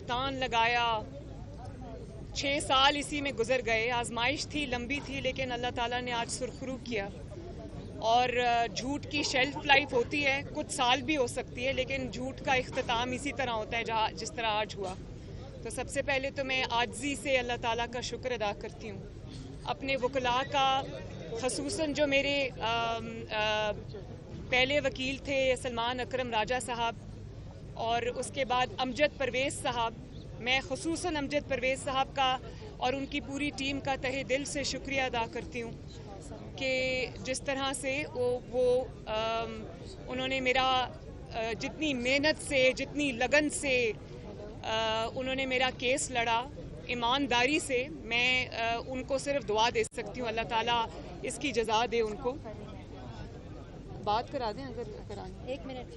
بہتان لگایا. 6 سال اسی میں گزر گئے. آزمائش تھی, لمبی تھی, لیکن اللہ تعالیٰ نے آج سرخرو کیا. اور جھوٹ کی شیلف لائف ہوتی ہے, کچھ سال بھی ہو سکتی ہے, لیکن جھوٹ کا اختتام اسی طرح ہوتا ہے جس طرح آج ہوا. تو سب سے پہلے تو میں عاجزی سے اللہ تعالیٰ کا شکر ادا کرتی ہوں. اپنے وکلاء کا, خصوصاً جو میرے پہلے وکیل تھے سلمان اکرم راجہ صاحب, اور اس کے بعد امجد پرویز صاحب, میں خصوصاً امجد پرویز صاحب کا اور ان کی پوری ٹیم کا تہہ دل سے شکریہ ادا کرتی ہوں کہ جس طرح سے انہوں نے میرا جتنی محنت سے, جتنی لگن سے انہوں نے میرا کیس لڑا, ایمانداری سے. میں ان کو صرف دعا دے سکتی ہوں, اللہ تعالیٰ اس کی جزا دے ان کو. بات کرا دیں اگر کرانی. 1 منٹ.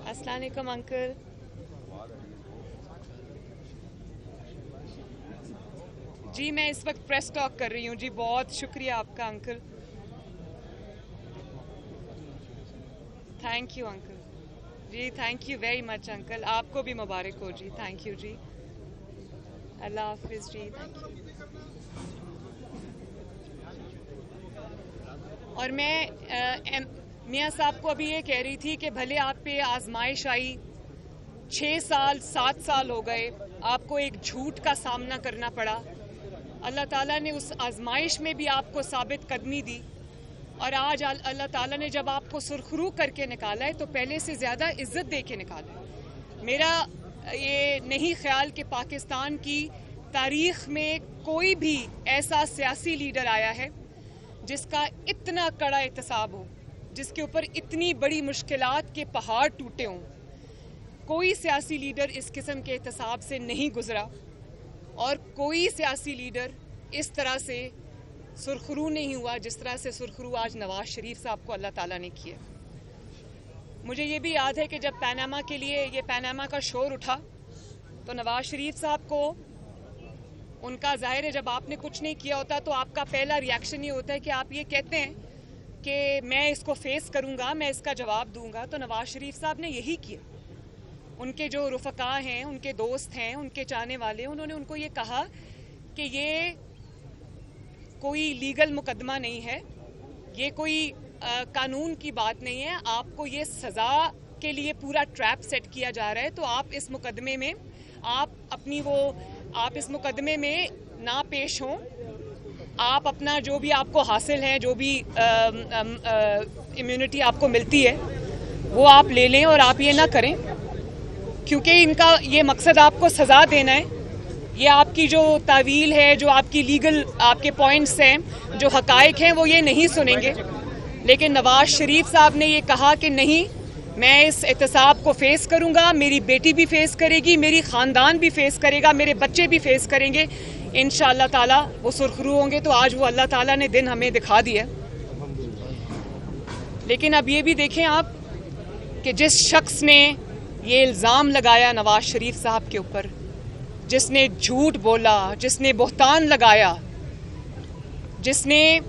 السلام علیکم انکل. جی میں اس وقت پریس ٹاک کر رہی ہوں. جی بہت شکریہ آپ کا انکل. Thank you uncle. جی thank you very much uncle. آپ کو بھی مبارک ہو. جی تھینک یو. جی اللہ حافظ. جی تھینک یو. اور میں میاں صاحب کو ابھی یہ کہہ رہی تھی کہ بھلے آپ پہ آزمائش آئی, 6 سال 7 سال ہو گئے, آپ کو ایک جھوٹ کا سامنا کرنا پڑا. اللہ تعالیٰ نے اس آزمائش میں بھی آپ کو ثابت قدمی دی, اور آج اللہ تعالیٰ نے جب آپ کو سرخرو کر کے نکالا ہے تو پہلے سے زیادہ عزت دے کے نکالا ہے. میرا یہ نہیں خیال کہ پاکستان کی تاریخ میں کوئی بھی ایسا سیاسی لیڈر آیا ہے جس کا اتنا کڑا احتساب ہو, جس کے اوپر اتنی بڑی مشکلات کے پہاڑ ٹوٹے ہوں. کوئی سیاسی لیڈر اس قسم کے احتساب سے نہیں گزرا, اور کوئی سیاسی لیڈر اس طرح سے سرخرو نہیں ہوا جس طرح سے سرخرو آج نواز شریف صاحب کو اللہ تعالیٰ نے کیا. مجھے یہ بھی یاد ہے کہ جب پیناما کے لیے یہ پیناما کا شور اٹھا تو نواز شریف صاحب کو, ان کا ظاہر ہے جب آپ نے کچھ نہیں کیا ہوتا تو آپ کا پہلا ریاکشن یہ ہوتا ہے کہ آپ یہ کہتے ہیں کہ میں اس کو فیس کروں گا, میں اس کا جواب دوں گا. تو نواز شریف صاحب نے یہی کیا. ان کے جو رفقا ہیں, ان کے دوست ہیں, ان کے چاہنے والے, انہوں نے ان کو یہ کہا کہ یہ کوئی لیگل مقدمہ نہیں ہے, یہ کوئی قانون کی بات نہیں ہے, آپ کو یہ سزا کے لیے پورا ٹریپ سیٹ کیا جا رہا ہے. تو آپ اس مقدمے میں آپ اس مقدمے میں نہ پیش ہوں. آپ اپنا جو بھی آپ کو حاصل ہے, جو بھی امیونٹی آپ کو ملتی ہے وہ آپ لے لیں, اور آپ یہ نہ کریں, کیونکہ ان کا یہ مقصد آپ کو سزا دینا ہے. یہ آپ کی جو تعویل ہے, جو آپ کی لیگل آپ کے پوائنٹس ہیں, جو حقائق ہیں, وہ یہ نہیں سنیں گے. لیکن نواز شریف صاحب نے یہ کہا کہ نہیں, میں اس احتساب کو فیس کروں گا, میری بیٹی بھی فیس کرے گی, میری خاندان بھی فیس کرے گا, میرے بچے بھی فیس کریں گے. انشاءاللہ تعالیٰ وہ سرخرو ہوں گے. تو آج وہ اللہ تعالیٰ نے دن ہمیں دکھا دیا. لیکن اب یہ بھی دیکھیں آپ کہ جس شخص نے یہ الزام لگایا نواز شریف صاحب کے اوپر, جس نے جھوٹ بولا, جس نے بہتان لگایا, جس نے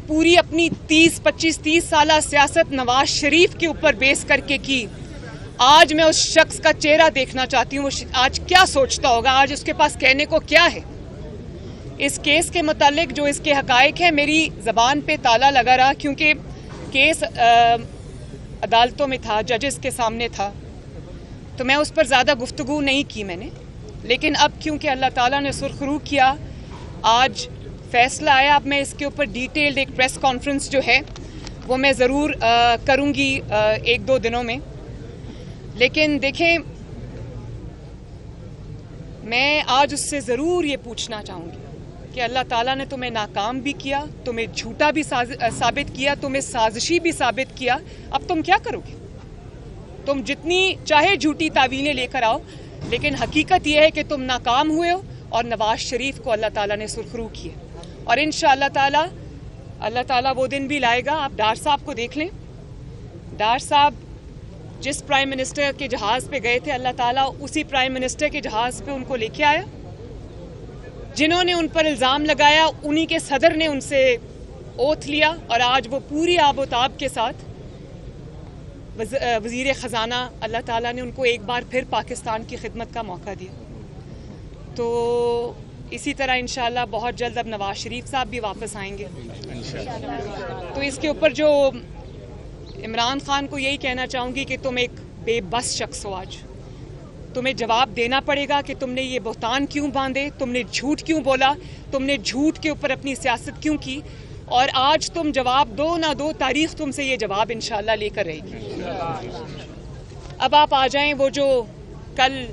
پوری اپنی 25-30 سالہ سیاست نواز شریف کے اوپر بیس کر کے کی, آج میں اس شخص کا چہرہ دیکھنا چاہتی ہوں. وہ آج کیا سوچتا ہوگا, آج اس کے پاس کہنے کو کیا ہے. اس کیس کے متعلق جو اس کے حقائق ہیں, میری زبان پہ تالا لگا رہا, کیونکہ کیس عدالتوں میں تھا, ججز کے سامنے تھا, تو میں اس پر زیادہ گفتگو نہیں کی میں نے. لیکن اب کیونکہ اللہ تعالیٰ نے سرخرو کیا, آج فیصلہ آیا, اب میں اس کے اوپر ڈیٹیلڈ ایک پریس کانفرنس جو ہے وہ میں ضرور کروں گی 1-2 دنوں میں. لیکن دیکھیں, میں آج اس سے ضرور یہ پوچھنا چاہوں گی کہ اللہ تعالیٰ نے تمہیں ناکام بھی کیا, تمہیں جھوٹا بھی ثابت کیا, تمہیں سازشی بھی ثابت کیا. اب تم کیا کرو گے؟ تم جتنی چاہے جھوٹی تعویلیں لے کر آؤ, لیکن حقیقت یہ ہے کہ تم ناکام ہوئے ہو, اور نواز شریف کو اللہ تعالیٰ نے سرخرو کیا. اور انشاءاللہ تعالیٰ اللہ تعالیٰ وہ دن بھی لائے گا. آپ ڈار صاحب کو دیکھ لیں, ڈار صاحب جس پرائم منسٹر کے جہاز پہ گئے تھے, اللہ تعالیٰ اسی پرائم منسٹر کے جہاز پہ ان کو لے کے آیا. جنہوں نے ان پر الزام لگایا, انہی کے صدر نے ان سے اوتھ لیا, اور آج وہ پوری آب و تاب کے ساتھ وزیر خزانہ اللہ تعالیٰ نے ان کو ایک بار پھر پاکستان کی خدمت کا موقع دیا. تو اسی طرح انشاءاللہ بہت جلد اب نواز شریف صاحب بھی واپس آئیں گے. تو اس کے اوپر جو عمران خان کو یہی کہنا چاہوں گی کہ تم ایک بے بس شخص ہو. آج تمہیں جواب دینا پڑے گا کہ تم نے یہ بہتان کیوں باندھے, تم نے جھوٹ کیوں بولا, تم نے جھوٹ کے اوپر اپنی سیاست کیوں کی, اور آج تم جواب دو نہ دو, تاریخ تم سے یہ جواب انشاءاللہ لے کر رہے گی. اب آپ آ جائیں وہ جو کل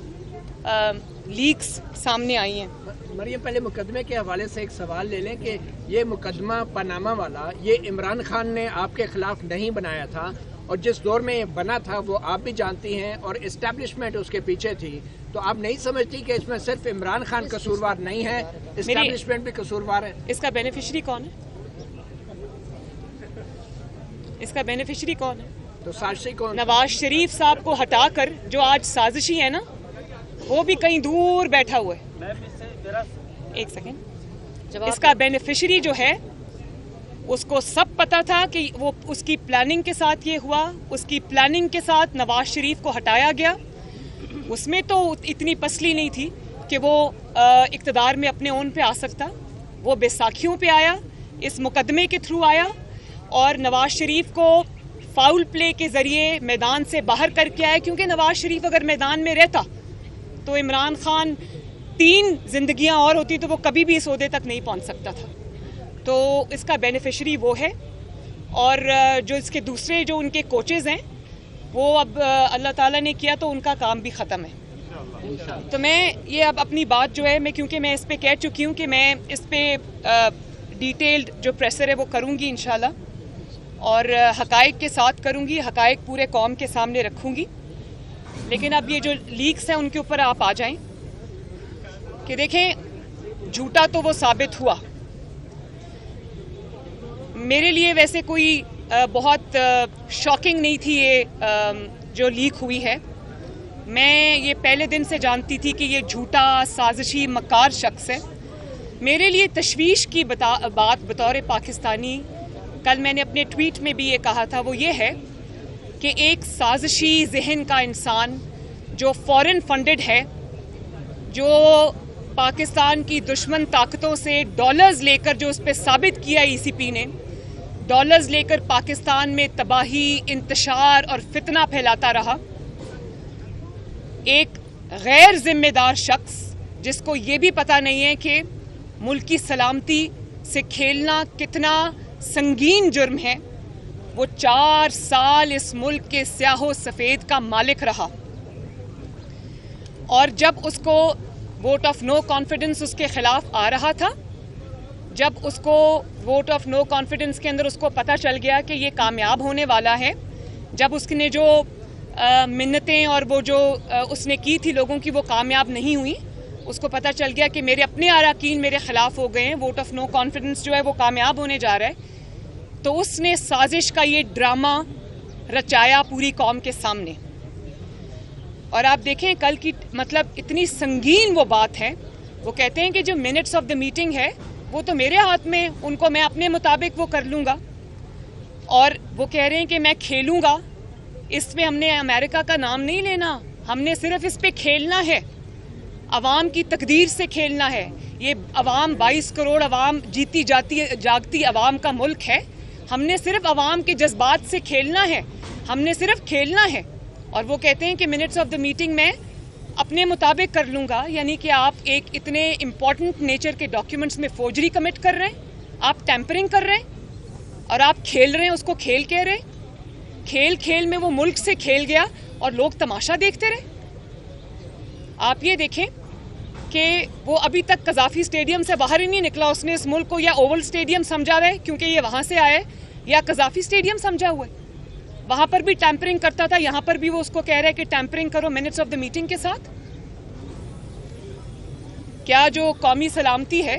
لیکس سامنے آئی ہیں. مریم, پہلے مقدمے کے حوالے سے ایک سوال لے لیں کہ یہ مقدمہ پاناما والا یہ عمران خان نے آپ کے خلاف نہیں بنایا تھا, اور جس دور میں بنا تھا وہ آپ بھی جانتی ہیں, اور اسٹیبلشمنٹ اس کے پیچھے تھی. تو آپ نہیں سمجھتی کہ اس میں صرف عمران خان قصوروار نہیں ہے, اسٹیبلشمنٹ بھی قصوروار ہے؟ اس کا بینیفیشری کون ہے؟ اس کا بینیفیشری کون ہے؟ تو سازشی کون؟ نواز شریف صاحب کو ہٹا کر جو آج سازشی ہے نا, وہ بھی کہیں دور بیٹھا ہوا ہے. ایک سیکنڈ. اس کا بینیفیشری جو ہے اس کو سب پتا تھا کہ وہ اس کی پلاننگ کے ساتھ یہ ہوا, اس کی پلاننگ کے ساتھ نواز شریف کو ہٹایا گیا. اس میں تو اتنی پسلی نہیں تھی کہ وہ اقتدار میں اپنے اون پہ آ سکتا. وہ بیساکھیوں پہ آیا, اس مقدمے کے تھرو آیا, اور نواز شریف کو فاؤل پلے کے ذریعے میدان سے باہر کر کے آیا. کیونکہ نواز شریف اگر میدان میں رہتا تو عمران خان 3 زندگیاں اور ہوتی تو وہ کبھی بھی اس عہدے تک نہیں پہنچ سکتا تھا. تو اس کا بینیفیشری وہ ہے, اور جو اس کے دوسرے جو ان کے کوچز ہیں وہ اب اللہ تعالیٰ نے کیا تو ان کا کام بھی ختم ہے. تو میں یہ اب اپنی بات جو ہے کیونکہ میں اس پہ کہہ چکی ہوں کہ میں اس پہ ڈیٹیلڈ جو پریسر ہے وہ کروں گی انشاءاللہ, اور حقائق کے ساتھ کروں گی, حقائق پورے قوم کے سامنے رکھوں گی. لیکن اب یہ جو لیکس ہیں ان کے اوپر آپ آ جائیں کہ دیکھیں جھوٹا تو وہ ثابت ہوا. میرے لیے ویسے کوئی بہت شاکنگ نہیں تھی یہ جو لیک ہوئی ہے. میں یہ پہلے دن سے جانتی تھی کہ یہ جھوٹا سازشی مکار شخص ہے. میرے لیے تشویش کی بات بطور پاکستانی, کل میں نے اپنے ٹویٹ میں بھی یہ کہا تھا, وہ یہ ہے کہ ایک سازشی ذہن کا انسان جو فورن فنڈڈ ہے, جو پاکستان کی دشمن طاقتوں سے ڈالرز لے کر جو اس پہ ثابت کیا ای سی پی نے, ڈالرز لے کر پاکستان میں تباہی, انتشار اور فتنہ پھیلاتا رہا. ایک غیر ذمہ دار شخص جس کو یہ بھی پتہ نہیں ہے کہ ملک کی سلامتی سے کھیلنا کتنا سنگین جرم ہے, وہ 4 سال اس ملک کے سیاہ و سفید کا مالک رہا. اور جب اس کو ووٹ آف نو کانفیڈنس اس کے خلاف آ رہا تھا, جب اس کو ووٹ آف نو کانفیڈنس کے اندر اس کو پتہ چل گیا کہ یہ کامیاب ہونے والا ہے, جب اس نے جو منتیں اور وہ جو اس نے کی تھی لوگوں کی وہ کامیاب نہیں ہوئی, اس کو پتہ چل گیا کہ میرے اپنے اراکین میرے خلاف ہو گئے ہیں, ووٹ آف نو کانفیڈنس جو ہے وہ کامیاب ہونے جا رہا ہے. تو اس نے سازش کا یہ ڈرامہ رچایا پوری قوم کے سامنے. اور آپ دیکھیں کل کی مطلب اتنی سنگین وہ بات ہے, وہ کہتے ہیں کہ جو منٹس آف دا میٹنگ ہے وہ تو میرے ہاتھ میں, ان کو میں اپنے مطابق وہ کر لوں گا, اور وہ کہہ رہے ہیں کہ میں کھیلوں گا. اس میں ہم نے امریکہ کا نام نہیں لینا, ہم نے صرف اس پہ کھیلنا ہے, عوام کی تقدیر سے کھیلنا ہے. یہ عوام 22 کروڑ عوام جیتی جاگتی عوام کا ملک ہے, ہم نے صرف عوام کے جذبات سے کھیلنا ہے, ہم نے صرف کھیلنا ہے. اور وہ کہتے ہیں کہ منٹس آف دا میٹنگ میں اپنے مطابق کر لوں گا, یعنی کہ آپ ایک اتنے امپورٹنٹ نیچر کے ڈاکیومنٹس میں فوجری کمٹ کر رہے ہیں, آپ ٹیمپرنگ کر رہے ہیں, اور آپ کھیل رہے ہیں, اس کو کھیل کہہ رہے ہیں. کھیل میں وہ ملک سے کھیل گیا اور لوگ تماشا دیکھتے رہے. آپ یہ دیکھیں کہ وہ ابھی تک قذافی اسٹیڈیم سے باہر ہی نہیں نکلا. اس نے اس ملک کو یا اوول اسٹیڈیم سمجھا ہوا ہے کیونکہ یہ وہاں سے آئے, یا قذافی اسٹیڈیم سمجھا ہوا ہے. وہاں پر بھی ٹیمپرنگ کرتا تھا, یہاں پر بھی وہ اس کو کہہ رہا ہے کہ ٹیمپرنگ کرو منٹس آف دا میٹنگ کے ساتھ. کیا جو قومی سلامتی ہے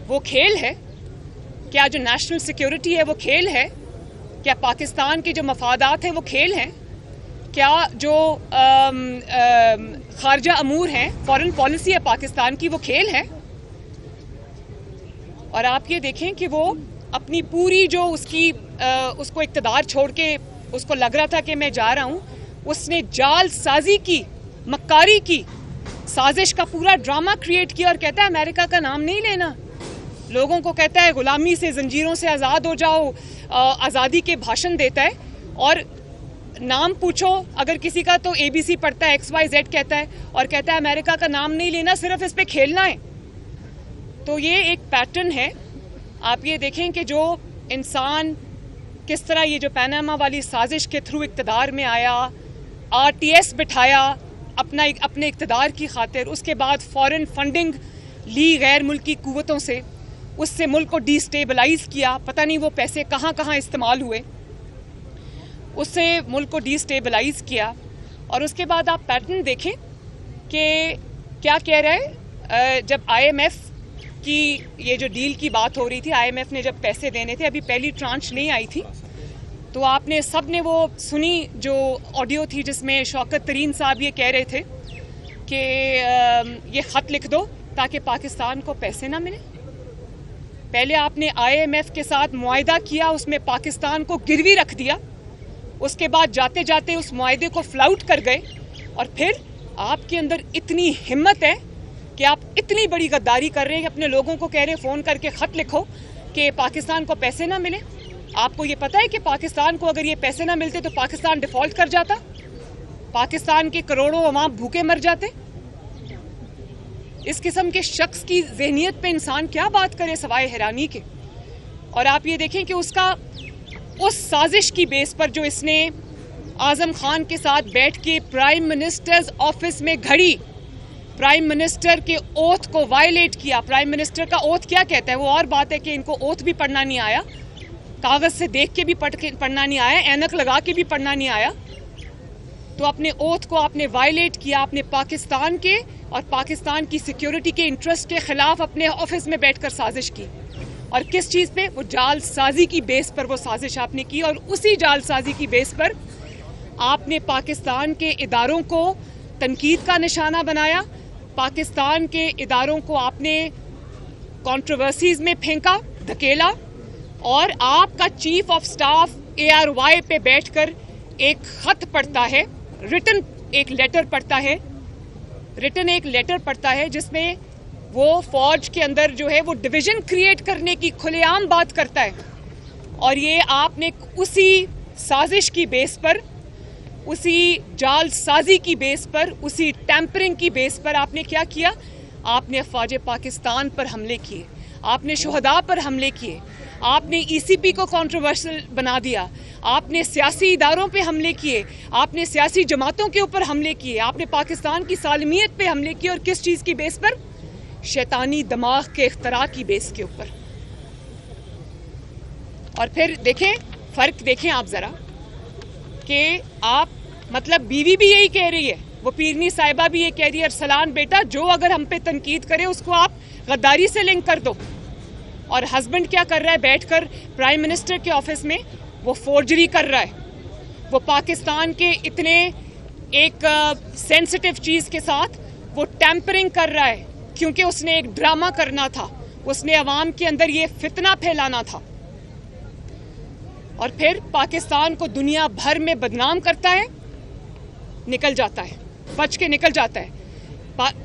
وہ کھیل ہے؟ کیا جو نیشنل سیکیورٹی ہے وہ کھیل ہے؟ کیا پاکستان کے جو مفادات ہیں وہ کھیل ہیں؟ کیا جو خارجہ امور ہیں, فارن پالیسی ہے پاکستان کی, وہ کھیل ہے؟ اور آپ یہ دیکھیں کہ وہ اپنی پوری جو اس کو اقتدار چھوڑ کے اس کو لگ رہا تھا کہ میں جا رہا ہوں, اس نے جال سازی کی, مکاری کی, سازش کا پورا ڈرامہ کریٹ کیا اور کہتا ہے امریکہ کا نام نہیں لینا. لوگوں کو کہتا ہے غلامی سے, زنجیروں سے آزاد ہو جاؤ, آزادی کے بھاشن دیتا ہے, اور نام پوچھو اگر کسی کا تو ABC پڑھتا ہے, XYZ کہتا ہے, اور کہتا ہے امریکہ کا نام نہیں لینا, صرف اس پہ کھیلنا ہے. تو یہ ایک پیٹرن ہے. آپ یہ دیکھیں کہ جو انسان کس طرح یہ جو پاناما والی سازش کے تھرو اقتدار میں آیا, RTS بٹھایا اپنے اقتدار کی خاطر, اس کے بعد فورن فنڈنگ لی غیر ملکی قوتوں سے, اس سے ملک کو ڈی سٹیبلائز کیا, پتہ نہیں وہ پیسے کہاں کہاں استعمال ہوئے, اس سے ملک کو ڈی سٹیبلائز کیا. اور اس کے بعد آپ پیٹرن دیکھیں کہ کیا کہہ رہا ہے. جب IMF کی یہ جو ڈیل کی بات ہو رہی تھی, IMF نے جب پیسے دینے تھے, ابھی پہلی ٹرانچ نہیں آئی تھی, تو آپ نے سب نے وہ سنی جو آڈیو تھی جس میں شوکت ترین صاحب یہ کہہ رہے تھے کہ یہ خط لکھ دو تاکہ پاکستان کو پیسے نہ ملے. پہلے آپ نے IMF کے ساتھ معاہدہ کیا, اس میں پاکستان کو گروی رکھ دیا, اس کے بعد جاتے جاتے اس معاہدے کو فلاؤٹ کر گئے, اور پھر آپ کے اندر اتنی ہمت ہے کہ آپ اتنی بڑی غداری کر رہے ہیں کہ اپنے لوگوں کو کہہ رہے ہیں فون کر کے خط لکھو کہ پاکستان کو پیسے نہ ملے. آپ کو یہ پتہ ہے کہ پاکستان کو اگر یہ پیسے نہ ملتے تو پاکستان ڈیفالٹ کر جاتا, پاکستان کے کروڑوں عوام بھوکے مر جاتے. اس قسم کے شخص کی ذہنیت پہ انسان کیا بات کرے سوائے حیرانی کے. اور آپ یہ دیکھیں کہ اس سازش کی بیس پر جو اس نے اعظم خان کے ساتھ بیٹھ کے پرائم منسٹرز آفس میں گھڑی, پرائم منسٹر کے اوتھ کو وائلیٹ کیا. پرائم منسٹر کا اوتھ کیا کہتا ہے, وہ اور بات ہے کہ ان کو اوتھ بھی پڑھنا نہیں آیا, کاغذ سے دیکھ کے بھی پڑھنا نہیں آیا, اینک لگا کے بھی پڑھنا نہیں آیا. تو اپنے اوتھ کو آپ نے وائلیٹ کیا, آپ نے پاکستان کے اور پاکستان کی سیکیورٹی کے انٹرسٹ کے خلاف اپنے آفس میں بیٹھ کر سازش کی. اور کس چیز پہ؟ وہ جال سازی کی بیس پر وہ سازش آپ نے کی, اور اسی جال سازی کی بیس پر آپ نے پاکستان کے اداروں کو تنقید کا نشانہ بنایا, پاکستان کے اداروں کو آپ نے کنٹروورسیز میں پھینکا, دھکیلا, اور آپ کا چیف آف سٹاف ARY پہ بیٹھ کر ایک خط پڑھتا ہے, ریٹن ایک لیٹر پڑھتا ہے جس میں وہ فوج کے اندر جو ہے وہ ڈویژن کریٹ کرنے کی کھلے عام بات کرتا ہے. اور یہ آپ نے اسی سازش کی بیس پر, اسی جال سازی کی بیس پر, اسی ٹیمپرنگ کی بیس پر آپ نے کیا کیا؟ آپ نے افواج پاکستان پر حملے کیے, آپ نے شہداء پر حملے کیے, آپ نے ECP کو کنٹروورشل بنا دیا, آپ نے سیاسی اداروں پہ حملے کیے, آپ نے سیاسی جماعتوں کے اوپر حملے کیے, آپ نے پاکستان کی سالمیت پہ حملے کیے. اور کس چیز کی بیس پر؟ شیطانی دماغ کے اختراع کی بیس کے اوپر. اور پھر دیکھیں فرق, دیکھیں آپ ذرا کہ آپ مطلب بیوی بھی یہی کہہ رہی ہے, وہ پیرنی صاحبہ بھی یہ کہہ رہی ہے, ارسلان بیٹا جو اگر ہم پہ تنقید کرے اس کو آپ غداری سے لنک کر دو. اور ہسبینڈ کیا کر رہا ہے بیٹھ کر پرائم منسٹر کے آفس میں؟ وہ فورجری کر رہا ہے, وہ پاکستان کے اتنے ایک سینسٹیو چیز کے ساتھ وہ ٹیمپرنگ کر رہا ہے, کیونکہ اس نے ایک ڈرامہ کرنا تھا, اس نے عوام کے اندر یہ فتنہ پھیلانا تھا. اور پھر پاکستان کو دنیا بھر میں بدنام کرتا ہے, نکل جاتا ہے, بچ کے نکل جاتا ہے.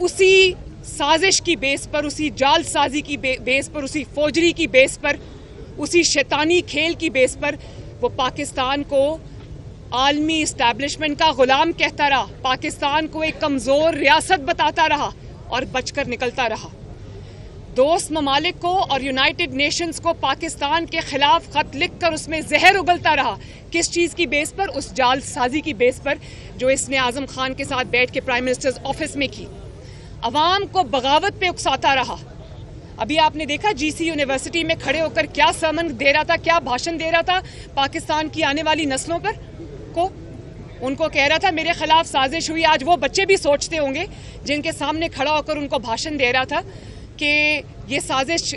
اسی سازش کی بیس پر, اسی جال سازی کی بیس پر, اسی فوجری کی بیس پر, اسی شیطانی کھیل کی بیس پر وہ پاکستان کو عالمی اسٹیبلشمنٹ کا غلام کہتا رہا, پاکستان کو ایک کمزور ریاست بتاتا رہا اور بچ کر نکلتا رہا. دوست ممالک کو اور یونائٹڈ نیشنز کو پاکستان کے خلاف خط لکھ کر اس میں زہر اگلتا رہا. کس چیز کی بیس پر؟ اس جال سازی کی بیس پر جو اس نے اعظم خان کے ساتھ بیٹھ کے پرائم منسٹرز آفس میں کی. عوام کو بغاوت پہ اکساتا رہا. ابھی آپ نے دیکھا GC یونیورسٹی میں کھڑے ہو کر کیا سرمن دے رہا تھا, کیا بھاشن دے رہا تھا پاکستان کی آنے والی نسلوں پر کو. ان کو کہہ رہا تھا میرے خلاف سازش ہوئی. آج وہ بچے بھی سوچتے ہوں گے جن کے سامنے کھڑا ہو کر ان کو بھاشن دے رہا تھا کہ یہ سازش,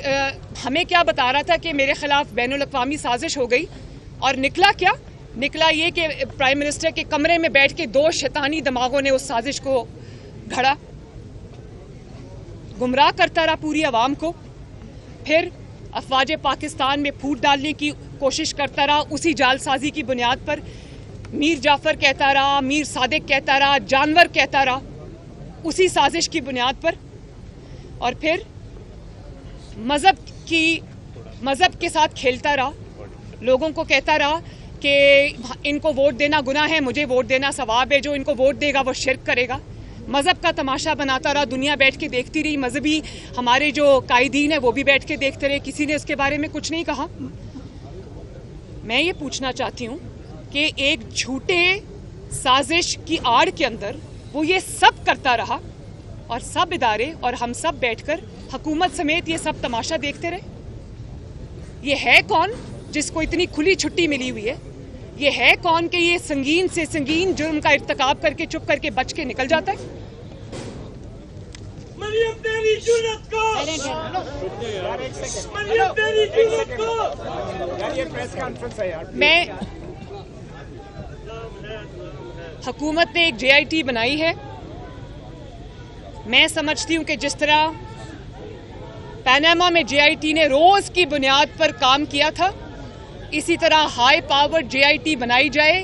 ہمیں کیا بتا رہا تھا کہ میرے خلاف بین الاقوامی سازش ہو گئی. اور نکلا کیا؟ نکلا یہ کہ پرائم منسٹر کے کمرے میں بیٹھ کے دو شیطانی دماغوں نے اس سازش کو گھڑا, گمراہ کرتا رہا پوری عوام کو. پھر افواج پاکستان میں پھوٹ ڈالنے کی کوشش کرتا رہا اسی جال سازی کی بنیاد پر. میر جعفر کہتا رہا, میر صادق کہتا رہا, جانور کہتا رہا, اسی سازش کی بنیاد پر, اور پھر مذہب کے ساتھ کھیلتا رہا, لوگوں کو کہتا رہا کہ ان کو ووٹ دینا گناہ ہے, مجھے ووٹ دینا ثواب ہے, جو ان کو ووٹ دے گا وہ شرک کرے گا. مذہب کا تماشا بناتا رہا, دنیا بیٹھ کے دیکھتی رہی, مذہبی ہمارے جو قائدین ہیں وہ بھی بیٹھ کے دیکھتے رہے, کسی نے اس کے بارے میں کچھ نہیں کہا. میں یہ پوچھنا چاہتی ہوں کہ ایک جھوٹے سازش کی آڑ کے اندر وہ یہ سب کرتا رہا اور سب ادارے اور ہم سب بیٹھ کر حکومت سمیت یہ سب تماشا دیکھتے رہے. یہ ہے کون جس کو اتنی کھلی چھٹی ملی ہوئی ہے؟ یہ ہے کون کہ یہ سنگین سے سنگین جرم کا ارتکاب کر کے چپ کر کے بچ کے نکل جاتا ہے؟ مریم تیری جرأت کو، مریم تیری جرأت کو. میں حکومت نے ایک JIT بنائی ہے. میں سمجھتی ہوں کہ جس طرح پاناما میں JIT نے روز کی بنیاد پر کام کیا تھا, اسی طرح ہائی پاور JIT بنائی جائے.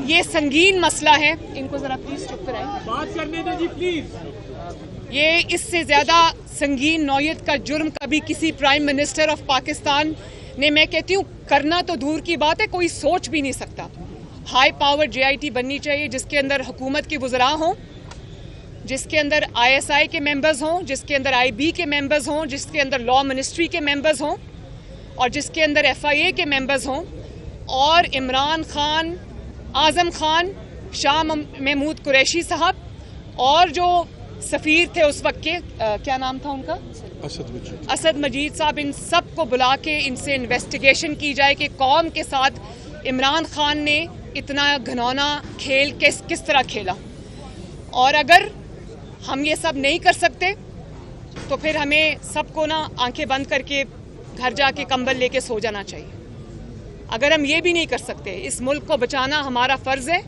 یہ سنگین مسئلہ ہے. ان کو ذرا پلیز چپ کرائیں, بات کرنے دیں جی پلیز. یہ اس سے زیادہ سنگین نوعیت کا جرم کبھی کسی پرائم منسٹر آف پاکستان نے, میں کہتی ہوں کرنا تو دور کی بات ہے, کوئی سوچ بھی نہیں سکتا. ہائی پاور JIT بننی چاہیے جس کے اندر حکومت کے وزراء ہوں, جس کے اندر ISI کے ممبرز ہوں, جس کے اندر IB کے ممبرز ہوں, جس کے اندر لا منسٹری کے ممبرز ہوں, اور جس کے اندر FIA کے ممبرز ہوں, اور عمران خان, اعظم خان, شاہ محمود قریشی صاحب, اور جو سفیر تھے اس وقت کے, کیا نام تھا ان کا, اسد مجید صاحب, ان سب کو بلا کے ان سے انویسٹیگیشن کی جائے کہ قوم کے ساتھ عمران خان نے اتنا گھنونا کھیل کس طرح کھیلا. اور اگر ہم یہ سب نہیں کر سکتے تو پھر ہمیں سب کو نا آنکھیں بند کر کے گھر جا کے کمبل لے کے سو جانا چاہیے. اگر ہم یہ بھی نہیں کر سکتے, اس ملک کو بچانا ہمارا فرض ہے,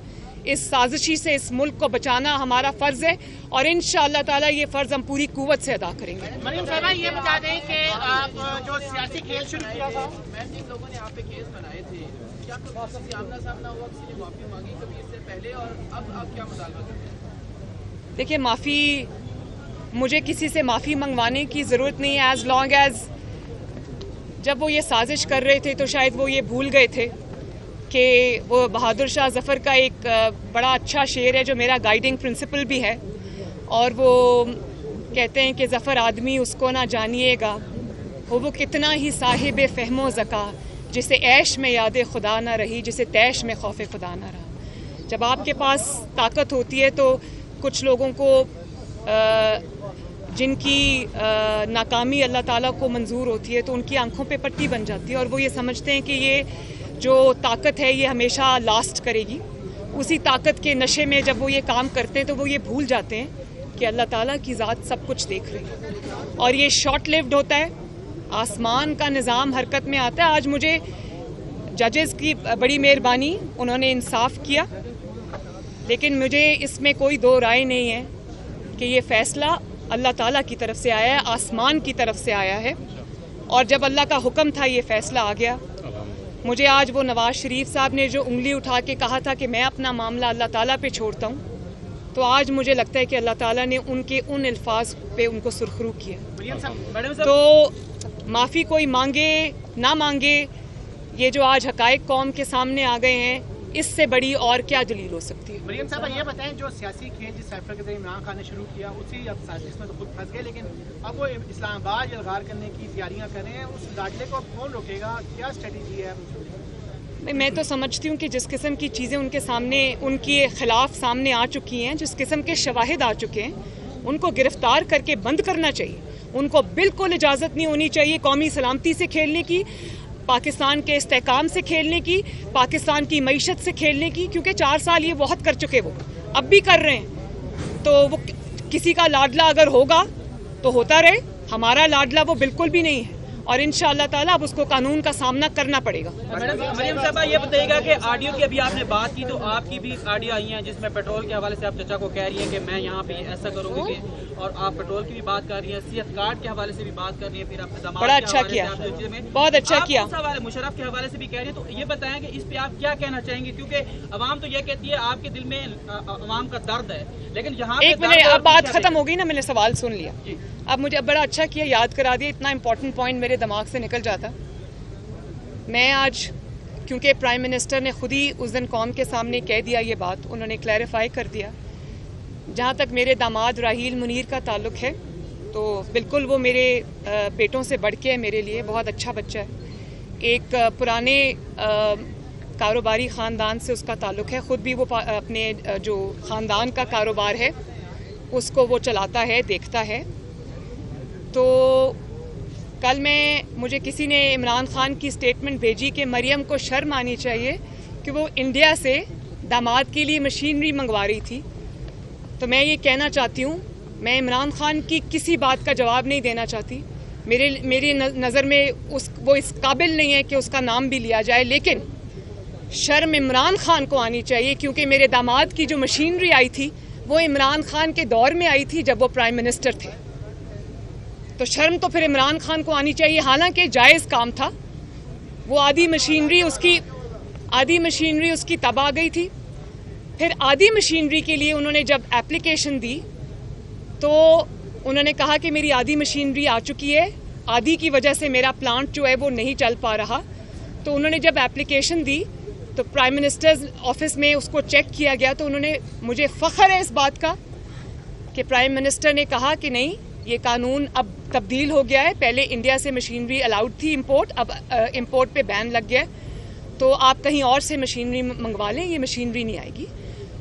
اس سازشی سے اس ملک کو بچانا ہمارا فرض ہے, اور انشاءاللہ تعالی یہ فرض ہم پوری قوت سے ادا کریں گے. مریم صاحبہ یہ بتا دیں کہ آپ جو سیاسی کھیل شروع کیا تھا, جن لوگوں نے آپ پہ کیس بنائے تھے, کیا کسی سے آمنا سامنا ہوا, کسی نے معافی مانگی کبھی اس سے پہلے, اور اب آپ کیا مطالبہ کرتے ہیں؟ دیکھیے, مجھے کسی سے معافی منگوانے کی ضرورت نہیں ہے, ایز لانگ ایز جب وہ یہ سازش کر رہے تھے تو شاید وہ یہ بھول گئے تھے کہ وہ بہادر شاہ ظفر کا ایک بڑا اچھا شعر ہے جو میرا گائیڈنگ پرنسپل بھی ہے, اور وہ کہتے ہیں کہ ظفر آدمی اس کو نہ جانیے گا, وہ کتنا ہی صاحب فہم و ذکا, جسے عیش میں یاد خدا نہ رہی, جسے تیش میں خوف خدا نہ رہا. جب آپ کے پاس طاقت ہوتی ہے تو کچھ لوگوں کو جن کی ناکامی اللہ تعالیٰ کو منظور ہوتی ہے تو ان کی آنکھوں پہ پٹی بن جاتی ہے, اور وہ یہ سمجھتے ہیں کہ یہ جو طاقت ہے یہ ہمیشہ لاسٹ کرے گی. اسی طاقت کے نشے میں جب وہ یہ کام کرتے ہیں تو وہ یہ بھول جاتے ہیں کہ اللہ تعالیٰ کی ذات سب کچھ دیکھ رہی ہے, اور یہ شارٹ لیوڈ ہوتا ہے. آسمان کا نظام حرکت میں آتا ہے. آج مجھے ججز کی بڑی مہربانی, انہوں نے انصاف کیا, لیکن مجھے اس میں کوئی دو رائے نہیں ہے کہ یہ فیصلہ اللہ تعالیٰ کی طرف سے آیا ہے, آسمان کی طرف سے آیا ہے, اور جب اللہ کا حکم تھا یہ فیصلہ آ گیا. مجھے آج وہ نواز شریف صاحب نے جو انگلی اٹھا کے کہا تھا کہ میں اپنا معاملہ اللہ تعالیٰ پہ چھوڑتا ہوں, تو آج مجھے لگتا ہے کہ اللہ تعالیٰ نے ان کے ان الفاظ پہ ان کو سرخرو کیا. تو معافی کوئی مانگے نہ مانگے, یہ جو آج حقائق قوم کے سامنے آ گئے ہیں, اس سے بڑی اور کیا دلیل ہو سکتی ہے؟ مریم صاحبہ یہ بتائیں, جو سیاسی کھیل جس سائفر کے ذریعے عمران خان نے شروع کیا, اسی اب سازش میں تو خود پھنس گئے, لیکن اب وہ اسلام آباد الغار کرنے کی تیاریاں کر رہے ہیں, اس داخلے کو اب کون روکے گا, کیا اسٹریٹجی ہے؟ میں تو سمجھتی ہوں کہ جس قسم کی چیزیں ان کے سامنے, ان کے خلاف سامنے آ چکی ہیں, جس قسم کے شواہد آ چکے ہیں, ان کو گرفتار کر کے بند کرنا چاہیے. ان کو بالکل اجازت نہیں ہونی چاہیے قومی سلامتی سے کھیلنے کی, پاکستان کے استحکام سے کھیلنے کی, پاکستان کی معیشت سے کھیلنے کی, کیونکہ 4 سال یہ بہت کر چکے, وہ اب بھی کر رہے ہیں. تو وہ کسی کا لاڈلا اگر ہوگا تو ہوتا رہے, ہمارا لاڈلا وہ بالکل بھی نہیں ہے. اور انشاءاللہ تعالیٰ اب اس کو قانون کا سامنا کرنا پڑے گا. مریم صاحبہ یہ بتائیے گا کہ آڈیو کی ابھی آپ نے بات کی تو آپ کی بھی آڈیو آئی ہیں جس میں پیٹرول کے حوالے سے آپ چچا کو کہہ رہی ہیں کہ میں یہاں پہ ایسا کروں گی, اور آپ پیٹرول کی بھی بات کر رہی ہیں, صحت کارڈ کے حوالے سے بھی بات کر رہی ہیں, پھر آپ نے بڑا اچھا کیا, بہت اچھا کیا. مشرف کے حوالے سے بھی کہہ رہی ہیں, تو یہ بتائیں کہ اس پہ آپ کیا کہنا چاہیں گے, کیونکہ عوام تو یہ کہتی ہے آپ کے دل میں عوام کا درد ہے, لیکن یہاں ایک منٹ, اب بات ختم ہو گئی نا, میں نے سوال سن لیا. اب مجھے بڑا اچھا کیا, یاد کرا دیا, اتنا امپورٹنٹ پوائنٹ میرے دماغ سے نکل جاتا. میں آج کیونکہ پرائم منسٹر نے خود ہی اس دن قوم کے سامنے کہہ دیا یہ بات, انہوں نے کلیریفائی کر دیا. جہاں تک میرے داماد راحیل منیر کا تعلق ہے تو بالکل وہ میرے بیٹوں سے بڑھ کے ہے, میرے لیے بہت اچھا بچہ ہے. ایک پرانے کاروباری خاندان سے اس کا تعلق ہے, خود بھی وہ اپنے جو خاندان کا کاروبار ہے اس کو وہ چلاتا ہے, دیکھتا ہے. تو کل مجھے کسی نے عمران خان کی سٹیٹمنٹ بھیجی کہ مریم کو شرم آنی چاہیے کہ وہ انڈیا سے داماد کے لیے مشینری منگوا رہی تھی. تو میں یہ کہنا چاہتی ہوں, میں عمران خان کی کسی بات کا جواب نہیں دینا چاہتی. میری نظر میں وہ اس قابل نہیں ہے کہ اس کا نام بھی لیا جائے, لیکن شرم عمران خان کو آنی چاہیے کیونکہ میرے داماد کی جو مشینری آئی تھی وہ عمران خان کے دور میں آئی تھی جب وہ پرائم منسٹر تھے. تو شرم تو پھر عمران خان کو آنی چاہیے, حالانکہ جائز کام تھا. وہ آدھی مشینری اس کی تب آ گئی تھی. پھر آدھی مشینری کے لیے انہوں نے جب ایپلیکیشن دی تو انہوں نے کہا کہ میری آدھی مشینری آ چکی ہے, آدھی کی وجہ سے میرا پلانٹ جو ہے وہ نہیں چل پا رہا. تو انہوں نے جب ایپلیکیشن دی تو پرائم منسٹر آفس میں اس کو چیک کیا گیا, تو انہوں نے, مجھے فخر ہے اس بات کا کہ پرائم منسٹر نے کہا کہ نہیں, یہ قانون اب تبدیل ہو گیا ہے. پہلے انڈیا سے مشینری الاؤڈ تھی امپورٹ, اب امپورٹ پہ بین لگ گیا ہے, تو آپ کہیں اور سے مشینری منگوا لیں, یہ مشینری نہیں آئے گی.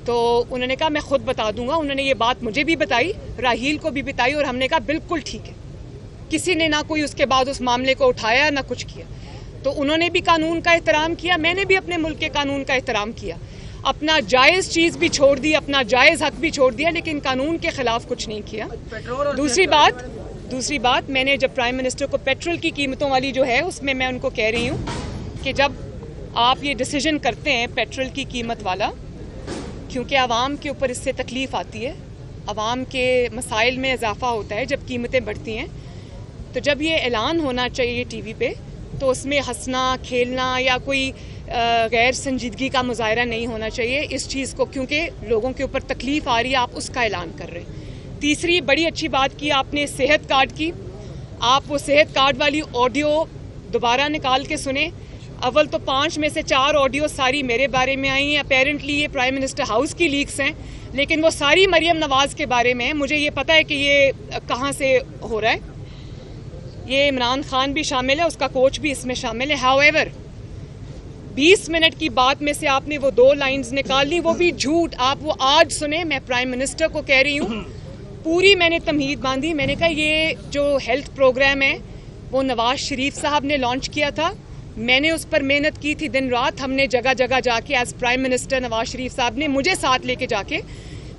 تو انہوں نے کہا میں خود بتا دوں گا. انہوں نے یہ بات مجھے بھی بتائی, راحیل کو بھی بتائی, اور ہم نے کہا بالکل ٹھیک ہے. کسی نے نہ کوئی اس کے بعد اس معاملے کو اٹھایا نہ کچھ کیا. تو انہوں نے بھی قانون کا احترام کیا, میں نے بھی اپنے ملک کے قانون کا احترام کیا. اپنا جائز چیز بھی چھوڑ دی, اپنا جائز حق بھی چھوڑ دیا, لیکن قانون کے خلاف کچھ نہیں کیا. دوسری بات میں نے جب پرائم منسٹر کو پیٹرول کی قیمتوں والی جو ہے اس میں ان کو کہہ رہی ہوں کہ جب آپ یہ ڈیسیجن کرتے ہیں پیٹرول کی قیمت والا, کیونکہ عوام کے اوپر اس سے تکلیف آتی ہے, عوام کے مسائل میں اضافہ ہوتا ہے جب قیمتیں بڑھتی ہیں, تو جب یہ اعلان ہونا چاہیے ٹی وی پہ تو اس میں ہنسنا کھیلنا یا کوئی غیر سنجیدگی کا مظاہرہ نہیں ہونا چاہیے اس چیز کو, کیونکہ لوگوں کے اوپر تکلیف آ رہی ہے, آپ اس کا اعلان کر رہے ہیں. تیسری بڑی اچھی بات کی آپ نے صحت کارڈ کی. آپ وہ صحت کارڈ والی آڈیو دوبارہ نکال کے سنیں. اول تو 5 میں سے 4 آڈیو ساری میرے بارے میں آئی ہیں. اپیرنٹلی یہ پرائم منسٹر ہاؤس کی لیکس ہیں, لیکن وہ ساری مریم نواز کے بارے میں ہیں. مجھے یہ پتہ ہے کہ یہ کہاں سے ہو رہا ہے. یہ عمران خان بھی شامل ہے, اس کا کوچ بھی اس میں شامل ہے. ہاؤ ایور 20 منٹ کی بات میں سے آپ نے وہ 2 لائنز نکال لی, وہ بھی جھوٹ. آپ وہ آج سنیں. میں پرائم منسٹر کو کہہ رہی ہوں, پوری میں نے تمہید باندھی. میں نے کہا یہ جو ہیلتھ پروگرام ہے وہ نواز شریف صاحب نے لانچ کیا تھا, میں نے اس پر محنت کی تھی دن رات. ہم نے جگہ جگہ جا کے as prime minister Nawaz Sharif صاحب نے مجھے ساتھ لے کے جا کے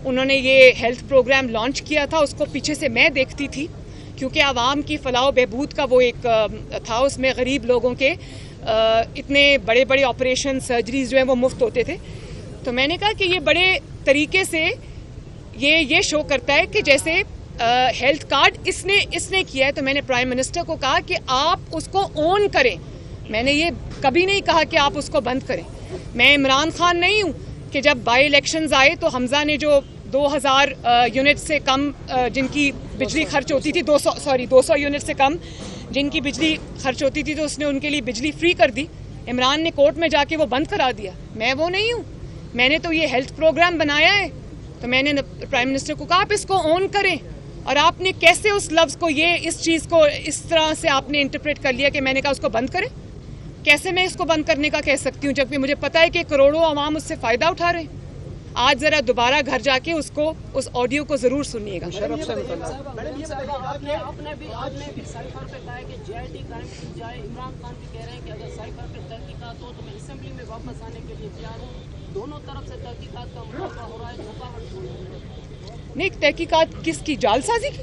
انہوں نے یہ ہیلتھ پروگرام لانچ کیا تھا. اس کو پیچھے سے میں دیکھتی تھی کیونکہ عوام کی فلاح و بہبود کا وہ ایک تھا. اس میں غریب لوگوں کے اتنے بڑے بڑے آپریشن سرجریز جو ہیں وہ مفت ہوتے تھے. تو میں نے کہا کہ یہ بڑے طریقے سے یہ شو کرتا ہے کہ جیسے ہیلتھ کارڈ اس نے کیا ہے. تو میں نے پرائم منسٹر کو کہا کہ آپ اس کو اون کریں. میں نے یہ کبھی نہیں کہا کہ آپ اس کو بند کریں. میں عمران خان نہیں ہوں کہ جب بائی الیکشنز آئے تو حمزہ نے جو 2000 یونٹ سے کم جن کی بجلی خرچ ہوتی تھی 200 یونٹ سے کم جن کی بجلی خرچ ہوتی تھی تو اس نے ان کے لیے بجلی فری کر دی. عمران نے کورٹ میں جا کے وہ بند کرا دیا. میں وہ نہیں ہوں. میں نے تو یہ ہیلتھ پروگرام بنایا ہے. تو میں نے پرائم منسٹر کو کہا آپ اس کو اون کریں. اور آپ نے کیسے اس لفظ کو اس چیز کو اس طرح سے آپ نے انٹرپریٹ کر لیا کہ میں نے کہا اس کو بند کریں. کیسے میں اس کو بند کرنے کا کہہ سکتی ہوں جبکہ مجھے پتا ہے کہ کروڑوں عوام اس سے فائدہ اٹھا رہے ہیں. آج ذرا دوبارہ گھر جا کے اس آڈیو کو ضرور سنیے گا. نہیں, تحقیقات کس کی؟ جعل سازی کی.